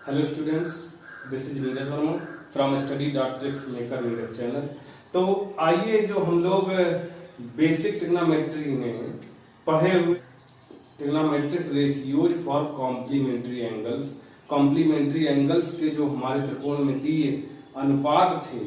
Hello students, this is Neeraj Verma from study.tricks maker Neeraj channel. तो आइए जो हम लोग बेसिक ट्रिग्नोमेट्री में पढ़े हुए trigonometric ratios for complementary angles के जो हमारे त्रिकोणमितीय अनुपात थे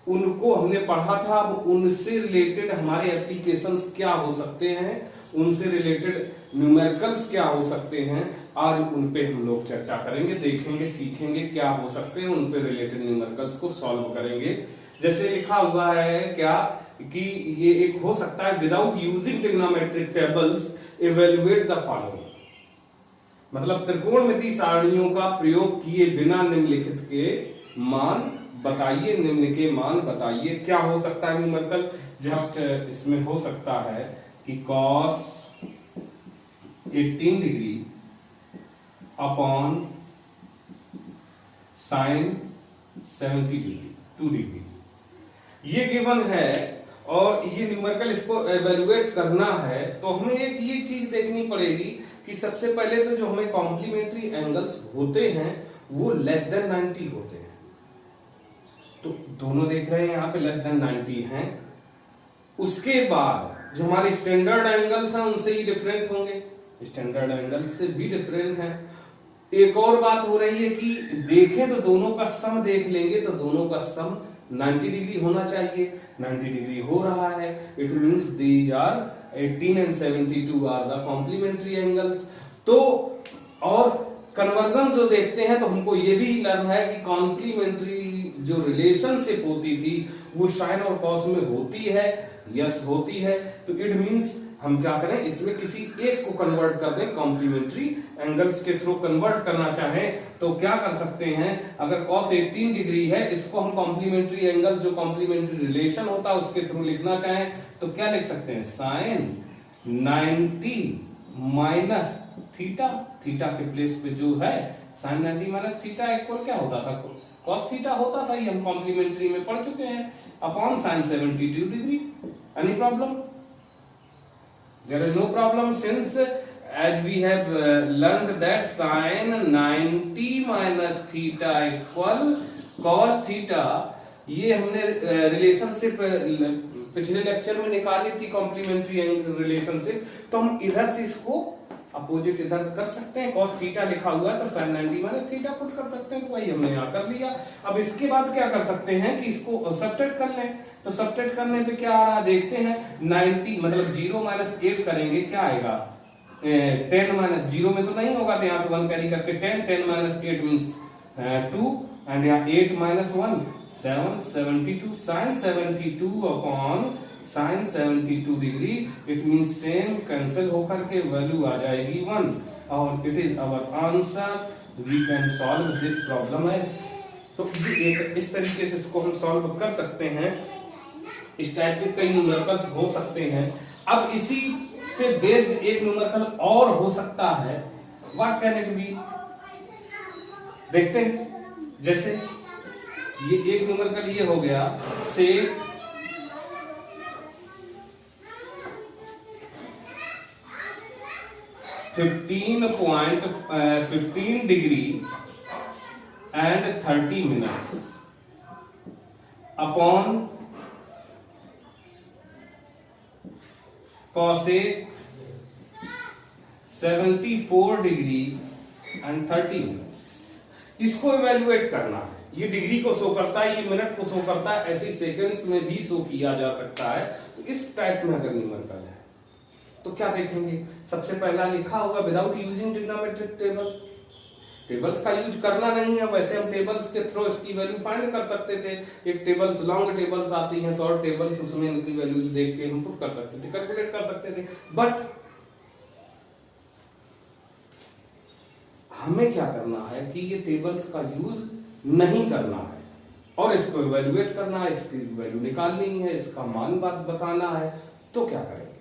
उनको हमने पढ़ा था। अब उनसे रिलेटेड हमारे एप्लीकेशंस क्या हो सकते हैं, उनसे रिलेटेड न्यूमेरिकल्स क्या हो सकते हैं, आज उन पे हम लोग चर्चा करेंगे, देखेंगे, सीखेंगे क्या हो सकते हैं, उन पे रिलेटेड न्यूमेरिकल्स को सॉल्व करेंगे। जैसे लिखा हुआ है क्या कि ये एक हो सकता है, without using trigonometric tables evaluate the following, मतलब त्रिकोणमितीय सारणियों का प्रयोग किए बिना निम्नलिखित के मान बताइए, निम्न के मान बताइए। क्या हो सकता है न्यूमेरिकल? जस्ट इसमें हो सकता है कि cos 18 degree upon sin 70 degree 2 degree ये गिवन है और ये न्यूमेरिकल इसको एवेल्युएट करना है। तो हमें एक ये चीज देखनी पड़ेगी कि सबसे पहले तो जो हमें कॉम्प्लीमेंट्री एंगल्स होते हैं वो लेस देन 90 होते हैं। तो दोनों देख रहे हैं यहाँ पे लेस देन 90 हैं। उसके बाद जो हमारे स्टैंडर्ड एंगल्स हैं उनसे ही डिफरेंट होंगे, स्टैंडर्ड एंगल्स से भी डिफरेंट हैं। एक और बात हो रही है कि देखें तो दोनों का सम देख लेंगे तो दोनों का सम 90 डिग्री होना चाहिए, 90 डिग्री हो रहा है। It means these are 18 and 72 are the complementary angles. तो और कन्वर्जन जो देखते हैं तो हमको ये भी लर्न है कि कॉम्प्लीमेंट्री जो रिलेशनशिप होती थी वो साइन और कॉस में होती है, यस होती है। तो इट मींस हम क्या करें, इसमें किसी एक को कन्वर्ट कर दें, कॉम्प्लीमेंट्री एंगल्स के थ्रू कन्वर्ट करना चाहें तो क्या कर सकते हैं। अगर cos 18 डिग्री है, इसको हम कॉम्प्लीमेंट्री एंगल जो कॉम्प्लीमेंट्री रिलेशन होता है उसके थ्रू लिखना चाहें तो क्या लिख सकते हैं, sin 90 माइनस थीटा, थीटा के प्लेस पे जो है sin 90 माइनस थीटा इक्वल क्या होता था, cos थीटा होता था, ये हम कॉम्प्लीमेंट्री में पढ़ चुके हैं, upon sin 72 degree. Any problem? There is no problem since as we have learned that sin 90 minus theta equal cos theta, ये हमने रिलेशनशिप पिछले लेक्चर में निकाली थी, कॉम्प्लीमेंट्री रिलेशनशिप। तो हम इधर से इसको अपोजिट इधर कर सकते हैं, cos थीटा लिखा हुआ है तो sin 90 माइनस थीटा पुट कर सकते हैं, तो वही हमने यहाँ कर लिया। अब इसके बाद क्या कर सकते हैं कि इसको सब्ट्रैक्ट कर लें। तो सब्ट्रैक्ट करने पे क्या आ रहा है देखते हैं, 90 मतलब 0 माइनस 8 करेंगे क्या आएगा, 10 माइनस 0 में तो नहीं होगा तो यहाँ से 1 कैरी करके 10 माइनस 8 मीन्स 2 एंड यहाँ 8 minus 1 7 72 sin 72 upon sin 72 degree. It means same cancel होकर के वैल्यू आ जाएगी 1 और it is our answer. We can solve this problem है। तो इस तरीके से इसको हम सॉल्व कर सकते हैं। इस टाइप के कई न्यूमेरिकल्स हो सकते हैं। अब इसी से बेस्ड एक न्यूमेरिकल और हो सकता है, व्हाट कैन इट बी, देखते हैं। जैसे ये एक न्यूमेरिकल ये हो गया, से 15 degree and 30 minutes upon cosec 74 degree and 30 minutes. इसको इवेल्युएट करना है। ये डिग्री को शो करता है, ये मिनट को शो करता है, ऐसे सेकंड्स में भी शो किया जा सकता है। तो इस टाइप में अगर न्यूमेरिकल है तो क्या देखेंगे, सबसे पहला लिखा होगा without using trigonometric table, tables का यूज करना नहीं है। वैसे हम टेबल्स के थ्रू इसकी वैल्यू फाइंड कर सकते थे। एक टेबल्स लॉन्ग टेबल्स आती हैं, शॉर्ट टेबल्स, उसमें इनकी वैल्यूज देख के हम पुट कर सकते थे, कैलकुलेट कर सकते थे। बट हमें क्या करना है कि ये टेबल्स का यूज नहीं करना है और इसको इवेल्युएट करना है, इसकी वैल्यू निकालनी है, इसका मान बताना है। तो क्या करेंगे,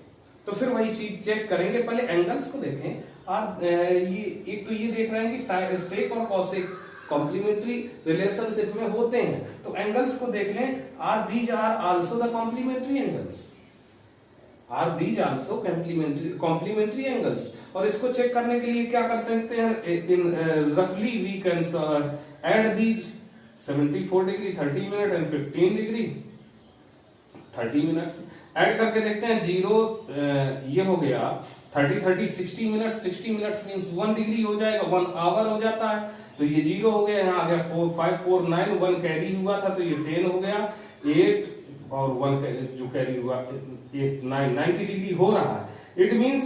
तो फिर वही चीज चेक करेंगे। पहले एंगल्स को देखें। आज ये एक तो ये देख रहे हैं कि सेक और कॉसेक कॉम्प्लीमेंट्री रिलेशनशिप में होते हैं। तो एंगल्स को देख लें, are these are also the complementary angles. Are these also complementary angles. और इसको चेक करने के लिए क्या कर सकते हैं, इन रफली we can add these 74 degree 30 minute and 15 degree 30 minutes add करके देखते हैं। जीरो ये हो गया 30 60 मिनट्स, 60 मिनट्स मींस 1 डिग्री हो जाएगा, 1 आवर हो जाता है। तो ये जीरो हो गया, यहाँ आ गया 4 5 4 9, 1 कैरी हुआ था तो ये 10 हो गया, 8 और 1 जो कैरी हुआ 8 9 90 डिग्री हो रहा है। It means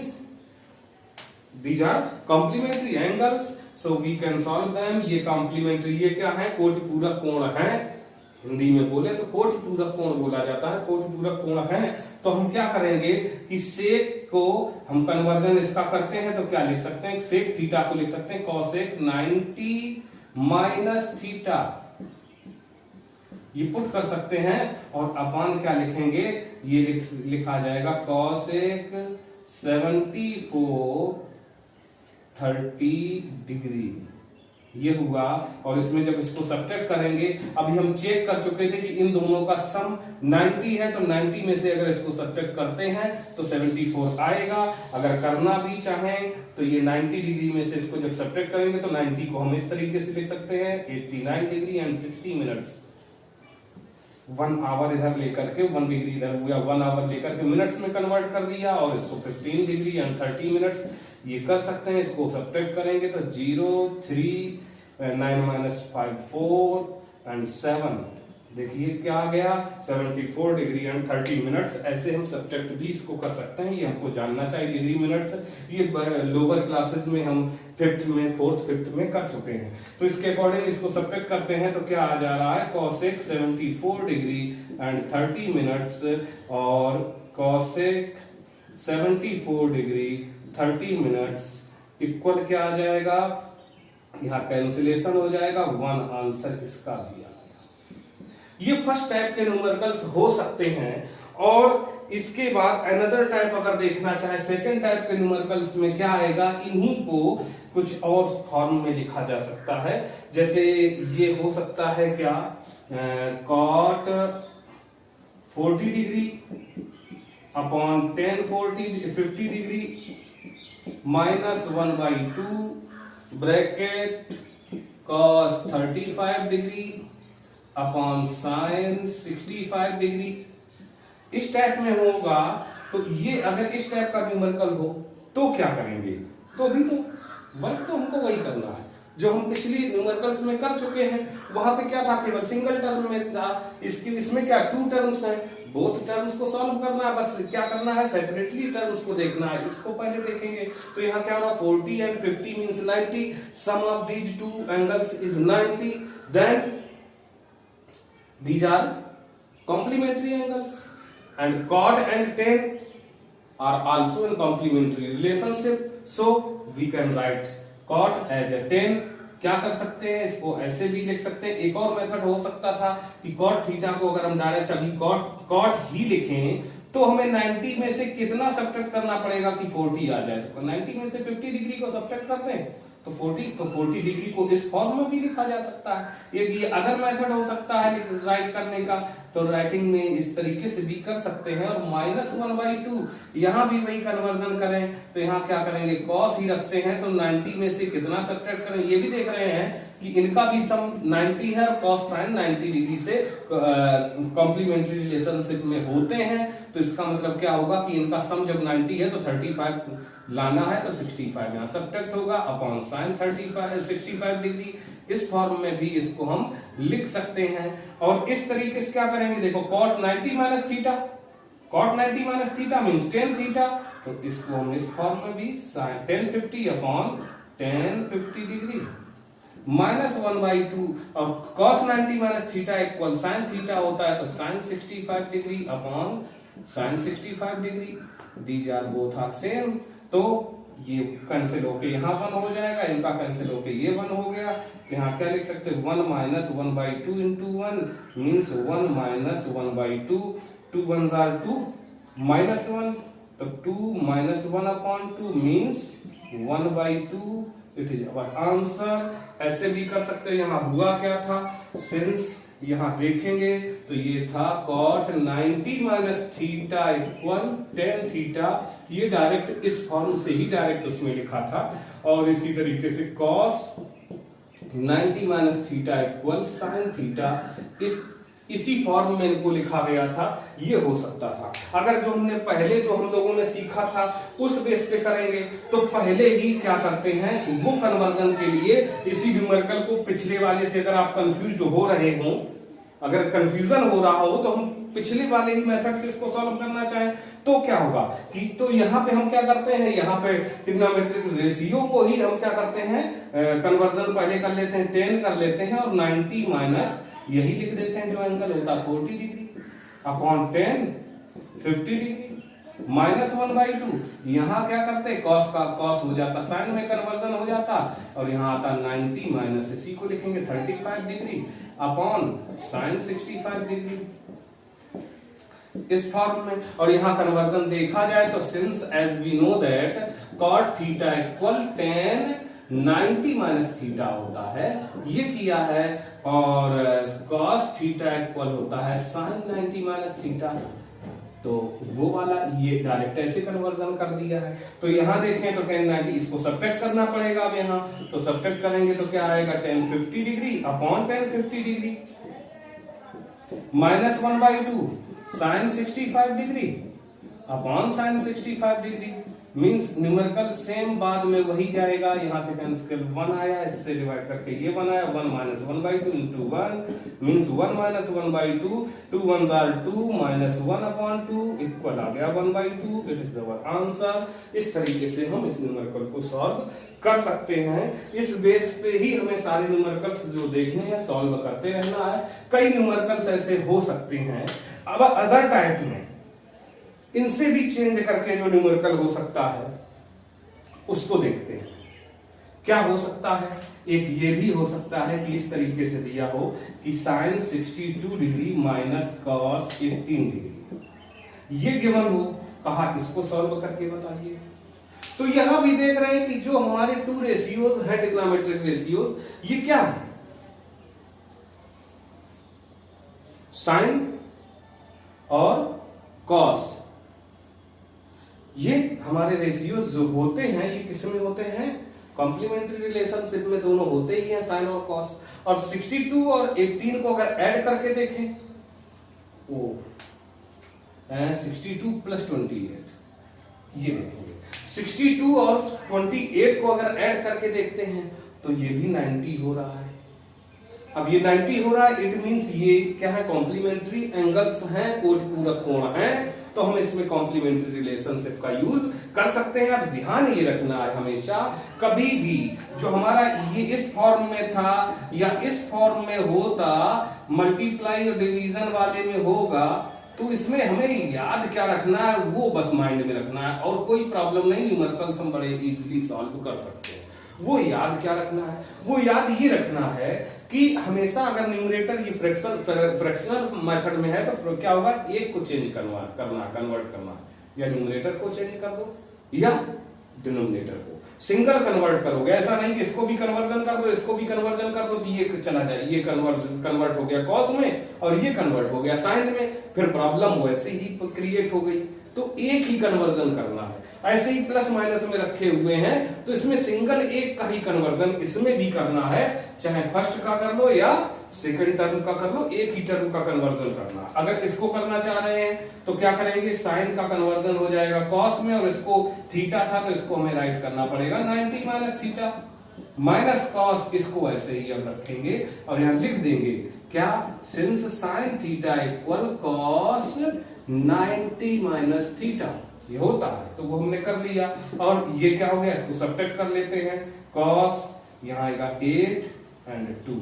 these are complementary angles, so we can solve them. ये कॉम्प्लीमेंट्री, ये क्या है, कोटि पूरक कोण है। हिंदी में बोले तो कोटि पूरक कोण बोला जाता है, कोटि पूरक कोण है। तो हम क्या करेंगे कि सेक को हम कन्वर्जन इसका करते हैं तो क्या लिख सकते हैं, सेक थीटा को लिख सकते हैं कॉसेक 90 माइनस थीटा, ये पुट कर सकते हैं। और अपान क्या लिखेंगे, ये लिखा जाएगा कॉसेक 74 30 डिग्री, ये हुआ। और इसमें जब इसको सब्ट्रैक्ट करेंगे, अभी हम चेक कर चुके थे कि इन दोनों का सम 90 है, तो 90 में से अगर इसको सब्ट्रैक्ट करते हैं तो 74 आएगा। अगर करना भी चाहें तो ये 90 डिग्री में से इसको जब सब्ट्रैक्ट करेंगे तो 90 को हम इस तरीके से लिख सकते हैं 89 डिग्री एंड 60 मिनट्स। 1 आवर इधर लेकर के 1 डिग्री इधर हुआ, 1 आवर लेकर के मिनट्स में कन्वर्ट कर दिया, और इसको 15 डिग्री एंड 30 मिनट्स ये कर सकते हैं। इसको सब्ट्रैक्ट करेंगे तो 0 3 9 माइनस 5 4 एंड 7, देखिए क्या आ गया 74 डिग्री एंड 30 मिनट्स। ऐसे हम सब्ट्रैक्ट भी इसको कर सकते हैं, ये हमको जानना चाहिए डिग्री मिनट्स। ये लोअर क्लासेस में हम 5th में 4th 5th में कर चुके हैं। तो इसके अकॉर्डिंग इसको सब्ट्रैक्ट करते हैं तो क्या आ जा रहा है, कॉसेक 74 डिग्री एंड 30 मिनट्स और कॉसेक 74 डिग्री 30 मिनट्स इक्वल क्या आ जाएगा, यहाँ कैंसिलेशन हो जाएगा, 1 आंसर इसका दिया। ये फर्स्ट टाइप के न्यूमेरिकल्स हो सकते हैं। और इसके बाद अनदर टाइप अगर देखना चाहे सेकंड टाइप के न्यूमेरिकल्स में क्या आएगा, इन्हीं को कुछ और फॉर्म में लिखा जा सकता है। जैसे ये हो सकता है क्या, cot 40 degree upon 50 degree minus 1/2 bracket cos 35 degree upon sine 65 degree. इस टाइप में होगा तो ये अगर इस टाइप का न्यूमेरिकल हो तो क्या करेंगे, तो भी तो वर्क तो हमको वही करना है जो हम पिछली न्यूमेरिकल्स में कर चुके हैं। वहां पे क्या था, केवल सिंगल टर्म में था, इसमें क्या 2 टर्म्स हैं, बोथ टर्म्स को सॉल्व करना है। बस क्या करना है, सेपरेटली टर्म्स को देखना है। इसको पहले देखेंगे तो यहाँ क्या होगा 40 and 50 means 90, sum of these 2 angles is 90, then these are complementary angles and cot and tan are also in complementary relationship, so we can write cot as a tan। क्या कर सकते हैं, इसको ऐसे भी लिख सकते हैं। एक और मेथड हो सकता था कि cot थीटा को अगर हम डायरेक्ट अभी cot ही लिखें तो हमें 90 में से कितना सब्ट्रैक्ट करना पड़ेगा कि 40 आ जाए। तो 90 में से 50 डिग्री को सब्ट्रैक्ट करते हैं तो 40 डिग्री को इस फॉर्म में भी लिखा जा सकता है। एक ये अदर मेथड हो सकता है राइट करने का, तो राइटिंग में इस तरीके से भी कर सकते हैं। और -1/2 यहाँ भी वही कन्वर्जन करें तो यहाँ क्या करेंगे, कॉस ही रखते हैं तो 90 में से कितना सब्ट्रैक्ट करें। ये भी देख रहे हैं कि इनका भी सम 90 है और कॉस साइन 90 डिग्री से कॉम्प्लीमेंट्री रिलेशनशिप में होते हैं। तो इसका मतलब क्या होगा कि इनका सम जब 90 है तो 35 लाना है तो 65 यहाँ सब्ट्रैक्ट होगा अपॉन साइन 65 डिग्री। इस फॉर्म में भी इसको हम लिख सकते हैं। और इस तरीके से क्या करेंगे, देखो cot 90 minus theta, cot 90 minus theta means tan theta, तो इसको हम इस फॉर्म में भी sin tan 50 upon tan 50 degree -1/2 और cos 90 minus theta equal sin theta होता है तो sin 65 degree upon sin 65 degree. These are both are same, तो ये कैंसिल होके यहाँ 1 हो जाएगा, इनका कैंसिल होके ये 1 हो गया। तो यहाँ क्या लिख सकते हैं 1 - 1/2 into 1 मींस 1 - 1/2, 2 1s are 2 -1, तो 2 - 1/2 means 1/2, it is our answer. ऐसे भी कर सकते हैं, यहाँ हुआ क्या था, सिंस यहां देखेंगे तो ये था cot 90 minus theta equal tan theta, ये डायरेक्ट इस फॉर्म से ही डायरेक्ट उसमें लिखा था। और इसी तरीके से cos 90 minus theta equal sin theta, इसी फॉर्म में इनको लिखा गया था, ये हो सकता था। अगर जो हमने पहले जो हम लोगों ने सीखा था उस बेस पे करेंगे तो पहले ही क्या करते हैं, वो कन्वर्जन के लिए इसी न्यूमेरिकल को पिछले वाले से, अगर आप कंफ्यूज हो रहे हो, अगर कंफ्यूजन हो रहा हो तो हम पिछले वाले ही मेथड से इसको सॉल्व करना चाहें तो क्या होगा कि तो यहाँ पे हम क्या करते हैं, यहाँ पे ट्रिग्नोमेट्रिक रेशियो को ही हम क्या करते हैं, कन्वर्जन पहले कर लेते हैं, 10 कर लेते हैं और 90 माइनस यही लिख देते हैं जो एंगल होता है 40 डिग्री अपॉन 10 50 डिग्री माइनस 1/2। यहाँ क्या करते हैं, कॉस का कॉस हो जाता, साइन में कन्वर्जन हो जाता, और यहाँ आता 90 माइनस इसी को लिखेंगे 35 डिग्री अपॉन साइन 65 डिग्री इस फॉर्म में। और यहाँ कन्वर्जन देखा जाए तो since as we know that cot theta equal tan 90 minus theta होता है, ये किया है, और cos थीटा इक्वल होता है sin 90 माइनस थीटा, तो वो वाला ये डायरेक्ट ऐसे कन्वर्जन कर दिया है। तो यहाँ देखें तो tan 90 इसको सब्ट्रैक्ट करना पड़ेगा। अब यहाँ तो सब्ट्रैक्ट करेंगे तो क्या आएगा, tan 50 degree upon tan 50 degree minus 1/2 sin 65 degree upon sin 65 degree, means numerical same बाद में वही जाएगा, यहां से कैंसिल 1 आया, इससे डिवाइड करके ये 1 आया, 1 minus 1/2 into 1 means 1 minus 1/2, 2 1s are 2 minus 1 upon 2 equal आ गया 1/2, इट इज अवर आंसर। इस तरीके से हम इस न्यूमेरिकल को सॉल्व कर सकते हैं। इस बेस पे ही हमें सारे न्यूमेरिकल्स जो देखने हैं सॉल्व करते रहना है। कई न्यूमेरिकल्स ऐसे हो सकते हैं। अब अदर टाइप में इनसे भी चेंज करके जो न्यूमेरिकल हो सकता है उसको देखते हैं। क्या हो सकता है, एक ये भी हो सकता है कि इस तरीके से दिया हो कि sin 62 degree minus cos 18 degree, ये गिवन हो, कहा इसको सॉल्व करके बताइए। तो यहां भी देख रहे हैं कि जो हमारे टू रेशियोज है, ट्रिग्नोमेट्रिक रेशियोज, ये क्या है, साइन और कॉस, ये हमारे रेशियोज जो होते हैं ये किसमें होते हैं, कॉम्प्लीमेंट्री रिलेशनशिप में दोनों होते ही हैं, साइन और कॉस। और 62 और 18 को अगर ऐड करके देखें, ओ 62 प्लस 28, ये देखेंगे 62 और 28 को अगर ऐड करके देखते हैं तो ये भी 90 हो रहा है। अब ये 90 हो रहा है, इट मींस ये क्या है, कॉम्प्लीमेंट्री एंगल्स हैं, कोट पूरक कोण हैं, तो हम इसमें कॉम्प्लीमेंट्री रिलेशनशिप का यूज कर सकते हैं। अब ध्यान ये रखना है हमेशा, कभी भी जो हमारा ये इस फॉर्म में था या इस फॉर्म में होता, मल्टीप्लाई और डिवीजन वाले में होगा, तो इसमें हमें याद क्या रखना है, वो बस माइंड में रखना है, और कोई प्रॉब्लम नहीं, न्यूमेरिकल्स हम बड़े इजीली सॉल्व कर सकते हैं। वो याद क्या रखना है, वो याद ये रखना है कि हमेशा अगर न्यूमरेटर ये फ्रैक्शनल मेथड में है तो क्या होगा, एक को चेंज कन्वर्ट करना, या न्यूमरेटर को चेंज कर दो या डिनोमिनेटर को सिंगल कन्वर्ट करोगे। ऐसा नहीं कि इसको भी कन्वर्जन कर दो, इसको भी कन्वर्जन कर दो, तो ये चला जाए, ये कन्वर्ट हो गया कॉस में और ये कन्वर्ट हो गया साइन में, फिर प्रॉब्लम वैसे ही क्रिएट हो गई। तो एक ही कन्वर्जन करना है। ऐसे ही प्लस माइनस में रखे हुए हैं तो इसमें सिंगल एक का ही कन्वर्जन इसमें भी करना है, चाहे फर्स्ट का कर लो या सेकंड टर्म का कर लो, एक ही टर्म का कन्वर्जन करना। अगर इसको करना चाह रहे हैं तो क्या करेंगे, साइन का कन्वर्जन हो जाएगा कॉस में, और इसको थीटा था तो इसको हमें राइट करना पड़ेगा 90 माइनस थीटा माइनस कॉस, इसको ऐसे ही हम रखेंगे और यहां लिख देंगे क्या, since sine theta equal cos 90 minus theta, ये होता है, तो वो हमने कर लिया। और ये क्या हो गया, इसको सब्ट्रैक्ट कर लेते हैं, cos यहाँ आएगा 8 एंड 2,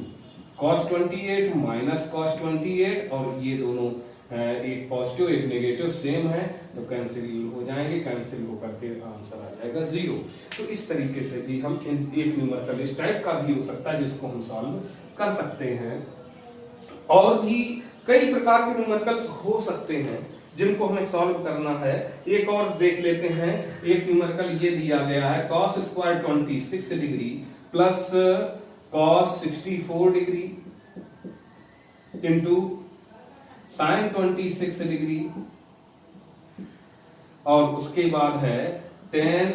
cos 28 माइनस cos 28, और ये दोनों एक पॉजिटिव एक नेगेटिव सेम है तो कैंसिल हो जाएंगे, कैंसिल होकर के आंसर आ जाएगा 0। तो इस तरीके से भी हम एक न्यूमेरिकल इस टाइप का भी हो सकता है जिसको हम सॉल्व कर सकते हैं। और भी कई प्रकार के न्यूमेरिकल्स हो सकते हैं जिनको हमें सॉल्व करना है। एक और देख लेते हैं, एक न्यूमेरिकल ये दिया गया है cos square 26 degree plus cos 64 degree into sine 26 degree, और उसके बाद है tan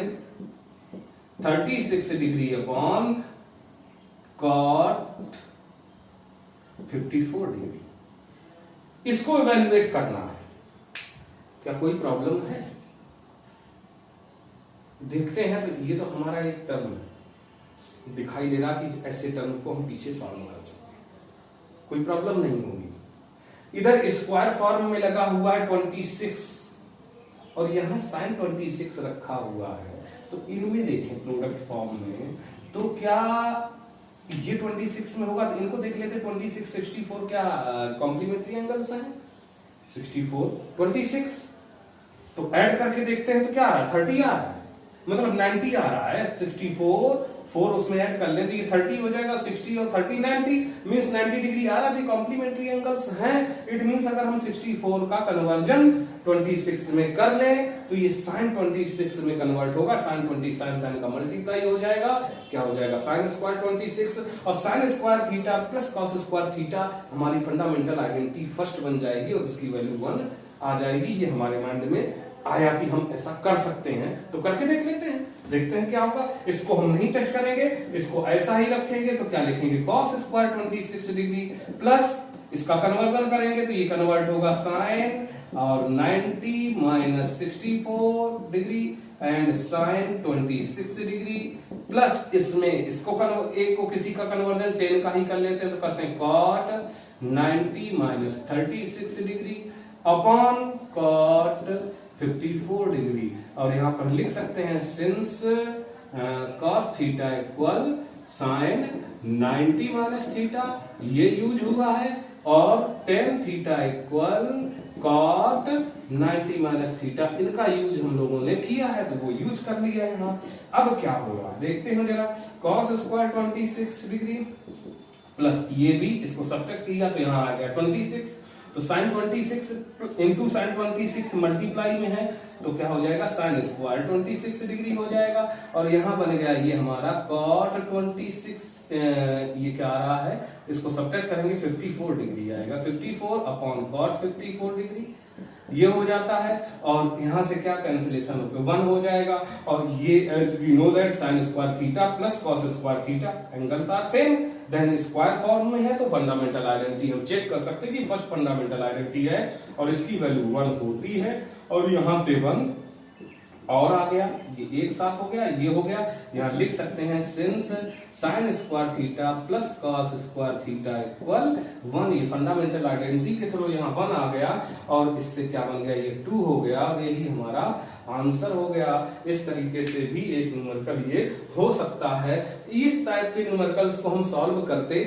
36 degree upon cot 54 degree. इसको इवेल्युएट करना है। क्या कोई प्रॉब्लम है? देखते हैं। तो ये तो हमारा एक टर्म है, दिखाई दे रहा कि ऐसे टर्म को हम पीछे सॉल्व कर सकते हैं, कोई प्रॉब्लम नहीं होगी। इधर स्क्वायर फॉर्म में लगा हुआ है 26 और यहां साइन 26 रखा हुआ है। तो इनमें देखें प्रोडक्ट फॉर्म में, तो क्या ये 26 में होगा? तो इनको देख लेते। 26 64 क्या कॉम्प्लीमेंट्री एंगल्स हैं? 64 26, तो ऐड करके देखते हैं तो क्या आ रहा है? 30 आ रहा है, मतलब 90 आ रहा है। 64 4 उसमें ऐड कर लें तो ये 30 हो जाएगा। 60 और 30 90 मींस 90 डिग्री आ रहा है। कॉम्प्लीमेंट्री एंगल्स हैं। इट मींस अगर हम 64 का कन्वर्जन 26 में कर लें तो ये साइन 26 में कन्वर्ट होगा। साइन 20 साइन का मल्टीप्लाई हो जाएगा। क्या हो जाएगा? साइन स्क्वायर 26 और sign square theta plus cos square theta हमारी फंडामेंटल आइडेंटिटी फर्स्ट बन जाएगी और उसकी वैल्यू 1 आ जाएगी। ये हमारे माइंड में आया कि हम ऐसा कर सकते हैं, तो करके देख लेते हैं। देखते हैं क्या होगा। इसको हम नहीं टच करेंगे, इसको ऐसा ही रखेंगे। तो क्या लिखेंगे? कॉस स्क्वायर 26 डिग्री प्लस इसका कन्वर्जन करेंगे तो ये कन्वर्ट होगा साइन और 90 minus 64 degree and sine 26 degree plus इसमें इसको एक को किसी का कन्वर्जन 10 का ही कर लेते हैं तो करते हैं cot 90 minus 36 degree upon cot 54 degree. और यहां पर लिख सकते हैं since cos theta equal sine 90 minus theta, ये यूज हुआ है, और tan theta equal cot 90 minus theta, इनका यूज हम लोगों ने किया है तो वो यूज कर लिया है यहाँ। अब क्या होगा देखते हैं जरा। कॉस स्क्वायर 26 डिग्री प्लस ये भी इसको सब्ट्रैक्ट किया तो यहाँ आ गया 26, तो साइन 26 इंटू साइन 26 मल्टीप्लाई में है तो क्या हो जाएगा? साइन स्क्वायर 26 डिग्री हो जाएगा। और यहां बन गया ये हमारा कॉट 26, ये क्या आ रहा है? इसको सब्ट्रैक्ट करेंगे 54 डिग्री आएगा। 54 अपॉन कॉट 54 डिग्री ये हो जाता है। और यहां से क्या कैंसिलेशन होकर 1 हो जाएगा। और ये as we know that sine square theta plus cos square theta angles are same, then square form में है तो फंडामेंटल आइडेंटिटी हम चेक कर सकते हैं कि फर्स्ट फंडामेंटल आइडेंटिटी है और इसकी वैल्यू 1 होती है। और यहां से 1 और आ गया, ये एक साथ हो गया, ये हो गया। यहां लिख सकते हैं since sign square theta plus cos square theta equal 1, ये फंडामेंटल आइडेंटिटी के थ्रू यहां 1 आ गया और इससे क्या बन गया? ये 2 हो गया और यही हमारा आंसर हो गया। इस तरीके से भी एक न्यूमेरिकल ये हो सकता है। इस टाइप के न्यूमेरिकल्स को हम सॉल्व करते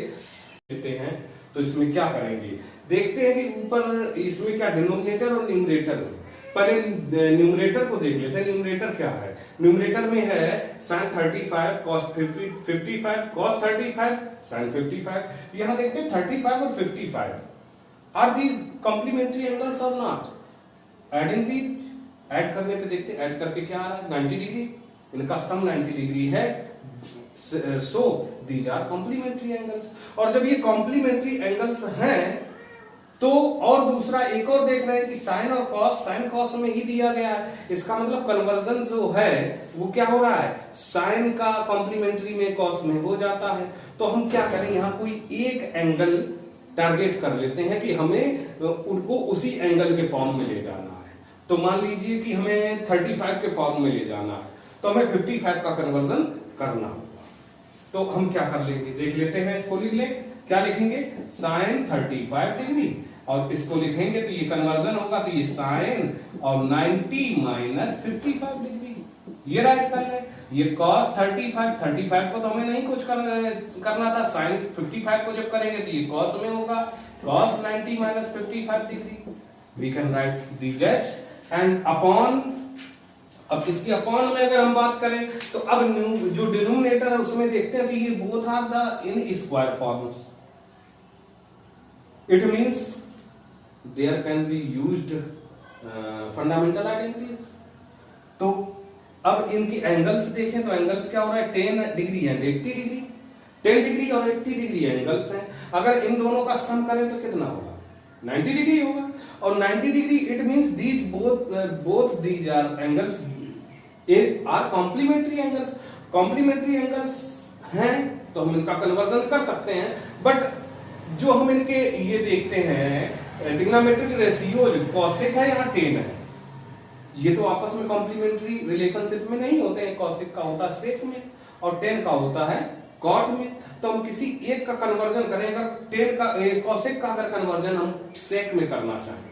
लेते हैं तो इसमें क्या करेंगे देखते हैं कि ऊपर इसमें क्या डिनोमिनेटर और न्यूमरेटर। पहले न्यूमरेटर को देख लेते हैं। न्यूमरेटर क्या है? न्यूमरेटर में है sin 35 cos 55 cos 35 sin 55। यहां देखते हैं 35 और 55 आर दीज कॉम्प्लीमेंट्री एंगल्स और नॉट? एडिंग दी ऐड करने पे देखते ऐड करके क्या आ रहा है? 90 डिग्री, इनका सम 90 डिग्री है। So these are complementary angles. और जब ये कॉम्प्लीमेंट्री एंगल्स हैं तो और दूसरा एक और देख रहे हैं कि साइन और कॉस, साइन कॉस में ही दिया गया है। इसका मतलब कन्वर्जन जो है वो क्या हो रहा है? साइन का कॉम्प्लीमेंट्री में कॉस में हो जाता है। तो हम क्या करें, यहाँ कोई एक एंगल टारगेट कर लेते हैं कि हमें उनको उसी एंगल के फॉर्म में ले जाना है। तो मान लीजिए कि हमें 35 के फॉर्म में ले जाना है तो हमें 55 का कन्वर्जन करना होगा। तो हम क्या कर लेंगे देख लेते हैं। इसको लिख लें, क्या लिखेंगे? साइन 35 डिग्री और इसको लिखेंगे तो ये कन्वर्जन होगा तो ये साइन और 90 माइनस 55 डिग्री ये राइट कर ले। ये cos 35 को तो हमें नहीं कुछ करना था। साइन 55 को जब करेंगे तो ये cos में होगा, cos 90 minus 55 degree. We can write the jet and upon. अब इसकी अपॉन में अगर हम बात करें तो अब जो डिनोमिनेटर है उसमें देखते हैं तो ये both are the in square forms. It means there can be used fundamental identities. तो अब इनकी एंगल्स देखें तो एंगल्स क्या हो रहा है? 10 डिग्री एंड 80 डिग्री। 10 डिग्री और 80 डिग्री एंगल्स हैं, अगर इन दोनों का सम करें तो कितना होगा? 90 डिग्री होगा। और 90 degree it means these both these are angles are complementary angles. Complementary angles हैं तो हम इनका कन्वर्जन कर सकते हैं, बट जो हम इनके ये देखते हैं ट्रिग्नोमेट्रिक रेशियो कॉसेक है यहाँ टेन है, ये तो आपस में कॉम्प्लीमेंट्री रिलेशनशिप में नहीं होते हैं। कॉसेक का होता है सेक में और टेन का होता है कॉट में। तो हम किसी एक का कन्वर्जन करेंगे, टेन का कॉसेक का अगर कन्वर्जन हम सेक में करना चाहें,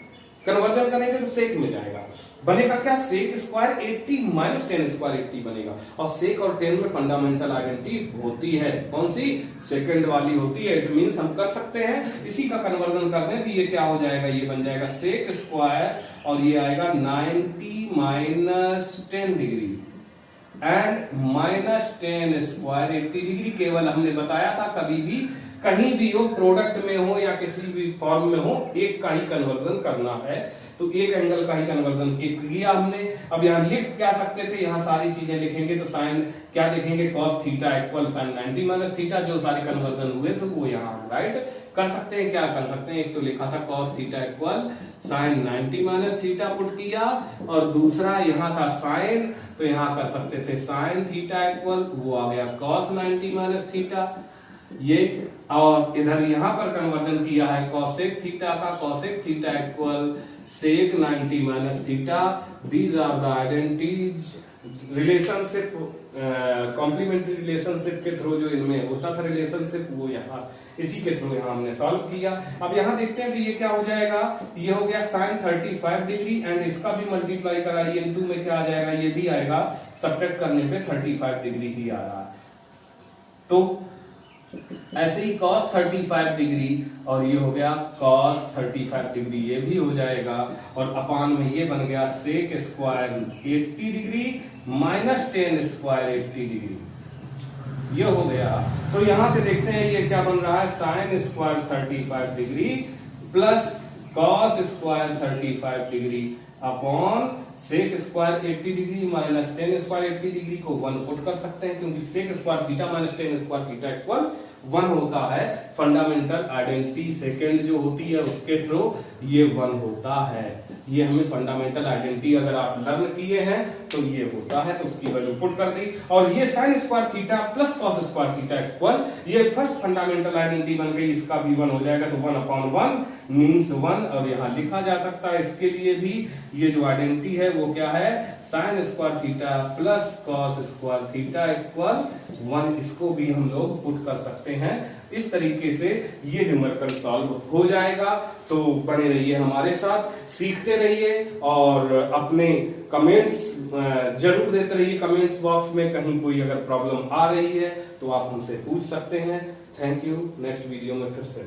कन्वर्जन करेंगे तो सेक में जाएगा, बनेगा क्या? Sec square 80 minus tan square 80 बनेगा। और सेक और टेन में फंडामेंटल आइडेंटिटी होती है, कौन सी? सेकंड वाली होती है। इट मींस हम कर सकते हैं इसी का कन्वर्जन कर दें तो ये क्या हो जाएगा? ये बन जाएगा सेक स्क्वायर और ये आएगा 90 minus 10 degree and minus 10 square 80 degree. केवल हमने बताया था कभी भी कहीं भी हो, प्रोडक्ट में हो या किसी भी फॉर्म में हो, एक का ही कन्वर्जन करना है, तो एक एंगल का ही कन्वर्जन किया हमने। अब यहाँ लिख क्या सकते थे? यहाँ सारी चीजें लिखेंगे तो साइन क्या लिखेंगे? cos theta equal sine 90 minus theta. जो सारे कन्वर्जन हुए थे वो यहाँ राइट कर सकते हैं। क्या कर सकते हैं? एक तो लिखा था cos theta equal sine 90 minus theta put किया, और दूसरा यहाँ था साइन, तो यहाँ कर सकते थे साइन थीटा इक्वल वो आ गया cos 90 माइनस थीटा ये। और इधर यहां पर कन्वर्जन किया है कॉसेक थीटा का, cosec theta equal sec 90 minus theta. These are the identities relationship, complementary relationship के थ्रू जो इनमें होता था रिलेशनशिप, वो यहाँ इसी के थ्रू यहाँ हमने सॉल्व किया। अब यहाँ देखते हैं तो ये क्या हो जाएगा? ये हो गया साइन 35 डिग्री एंड इसका भी मल्टीप्लाई कराइए इनटू में क्या आ जाएगा? ये भी आएगा, सब्ट्रैक्ट करने पे 35 डिग्री ही आ रहा है। तो ऐसे ही cos 35 डिग्री और ये हो गया cos 35 डिग्री, ये भी हो जाएगा। और अपान में ये बन गया sec square 80 degree minus 10 square 80 degree, ये हो गया। तो यहां से देखते हैं ये क्या बन रहा है? Sine square 35 degree plus cos square 35 degree upon sec square 80 degree minus 10 square 80 degree को 1 पुट कर सकते हैं, क्योंकि sec square theta minus 10 square theta equal 1 होता है। फंडामेंटल आइडेंटिटी सेकंड जो होती है उसके थ्रू ये 1 होता है। ये हमें फंडामेंटल आइडेंटिटी अगर आप लर्न किए हैं तो ये होता है, तो उसकी वैल्यू पुट कर दी। और ये sign square theta plus cos square theta equal ये फर्स्ट फंडामेंटल आइडेंटिटी बन गई, इसका भी 1 हो जाएगा, तो 1/1 मींस 1। और यहां लिखा जा सकता है इसके लिए भी ये जो आइडेंटिटी है वो क्या है? Sine square theta plus cos square theta equal 1। इसको भी हम लोग पुट कर सकते हैं। इस तरीके से ये न्यूमेरिकल सॉल्व हो जाएगा। तो बने रहिए हमारे साथ, सीखते रहिए और अपने कमेंट्स जरूर देते रहिए कमेंट्स बॉक्स में। कहीं कोई अगर प्रॉब्लम आ रही है तो आप हमसे पूछ सकते हैं। Thank you. नेक्स्ट वीडियो में फिर से